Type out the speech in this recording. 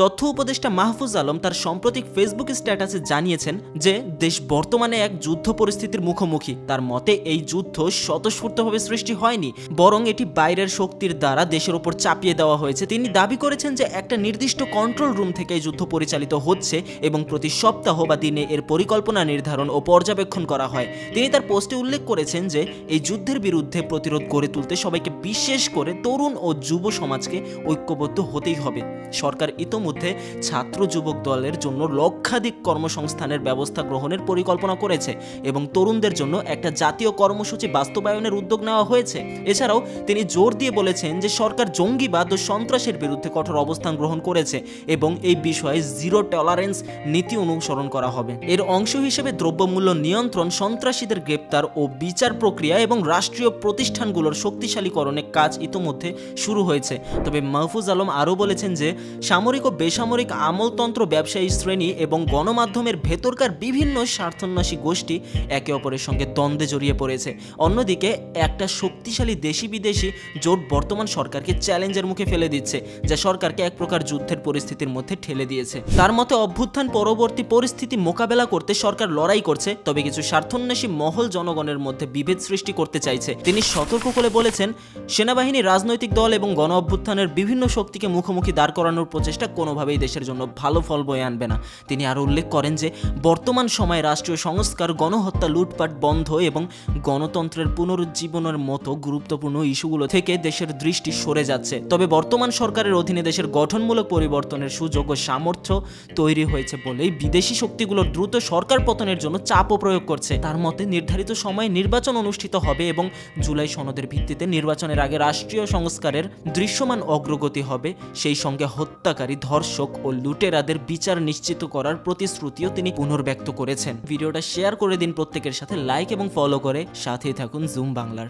তথ্য উপদেষ্টা মাহফুজ আলম তার সাম্প্রতিক ফেসবুক স্ট্যাটাসে জানিয়েছেন যে দেশ বর্তমানে এক যুদ্ধ পরিস্থিতির মুখোমুখি। তার মতে এই যুদ্ধ স্বতঃস্ফূর্তভাবে সৃষ্টি হয়নি, বরং এটি বাইরের শক্তির দ্বারা দেশের উপর চাপিয়ে দেওয়া হয়েছে। তিনি দাবি করেছেন যে একটা নির্দিষ্ট কন্ট্রোল রুম থেকে এই যুদ্ধ পরিচালিত হচ্ছে এবং প্রতি সপ্তাহ বা দিনে এর পরিকল্পনা নির্ধারণ ও পর্যবেক্ষণ করা হয়। তিনি তার পোস্টে উল্লেখ করেছেন যে এই যুদ্ধের বিরুদ্ধে প্রতিরোধ গড়ে তুলতে সবাইকে, বিশেষ করে তরুণ ও যুব সমাজকে ঐক্যবদ্ধ হতেই হবে। সরকার ইতোমধ্যে ছাত্র যুবক দলের জন্য লক্ষাধিক কর্মসংস্থানের ব্যবস্থা গ্রহণের পরিকল্পনা করেছে এবং তরুণদের জন্য একটা জাতীয় কর্মসূচি বাস্তবায়নের উদ্যোগ নেওয়া হয়েছে। এছাড়াও তিনি জোর দিয়ে বলেছেন যে সরকার জঙ্গিবাদ ও সন্ত্রাসের বিরুদ্ধে কঠোর অবস্থান গ্রহণ করেছে এবং এই বিষয়ে জিরো টলারেন্স নীতি অনুসরণ করা হবে। এর অংশ হিসেবে দ্রব্যমূল্য নিয়ন্ত্রণ, সন্ত্রাসীদের গ্রেপ্তার ও বিচার প্রক্রিয়া এবং রাষ্ট্রীয় প্রতিষ্ঠানগুলোর শক্তিশালীকরণে কাজ ইতোমধ্যে শুরু হয়েছে। তবে মাহফুজ আলম আরও বলেছেন যে সামরিক ও বেসামরিক আমলতন্ত্র, ব্যবসায়ী শ্রেণী এবং গণমাধ্যমের ভেতরকার বিভিন্ন স্বার্থান্বেষী গোষ্ঠী একে অপরের সঙ্গে দ্বন্দ্বে জড়িয়ে পড়েছে। অন্যদিকে একটা শক্তিশালী দেশি বিদেশি জোট বর্তমান সরকারকে চ্যালেঞ্জের মুখে ফেলে দিচ্ছে, যা সরকারকে এক প্রকার যুদ্ধের পরিস্থিতির মধ্যে ঠেলে দিয়েছে। তার মতে অভ্যুত্থান পরবর্তী পরিস্থিতি মোকাবেলা করতে সরকার লড়াই করছে, তবে কিছু স্বার্থান্বেষী মহল জনগণের মধ্যে বিভেদ সৃষ্টি করতে চাইছে। তিনি সতর্ক করে বলেছেন, সেনাবাহিনী, রাজনৈতিক দল এবং গণ অভ্যুত্থানের বিভিন্ন শক্তিকে মুখোমুখি দাঁড় করানোর প্রচেষ্টা কোনোভাবেই দেশের জন্য ভালো ফল বয়ে আনবে না। তিনি আরও উল্লেখ করেন যে বর্তমান সময়ে রাষ্ট্রীয় সংস্কার, গণহত্যা, লুটপাট বন্ধ এবং গণতন্ত্রের পুনরুজ্জীবনের মতো গুরুত্বপূর্ণ ইস্যুগুলো থেকে দেশের দৃষ্টি সরে যাচ্ছে। তবে বর্তমান সরকারের অধীনে দেশের গঠনমূলক পরিবর্তনের সুযোগ ও সামর্থ্য তৈরি হয়েছে বলেই বিদেশি শক্তিগুলো দ্রুত সরকার পতনের জন্য চাপও প্রয়োগ করছে। তার মতে নির্ধারিত সময়ে নির্বাচন অনুষ্ঠিত হবে এবং জুলাই সনদের ভিত্তিতে নির্বাচনের আগে রাষ্ট্রীয় সংস্কারের দৃশ্যমান অগ্রগতি হবে। সেই সঙ্গে হত্যাকারী, ধর্ষক ও লুটেরাদের বিচার নিশ্চিত করার প্রতিশ্রুতিও তিনি পুনর্ব্যক্ত করেছেন। ভিডিওটা শেয়ার করে দিন প্রত্যেকের সাথে, লাইক এবং ফলো করে সাথেই থাকুন জুম বাংলার।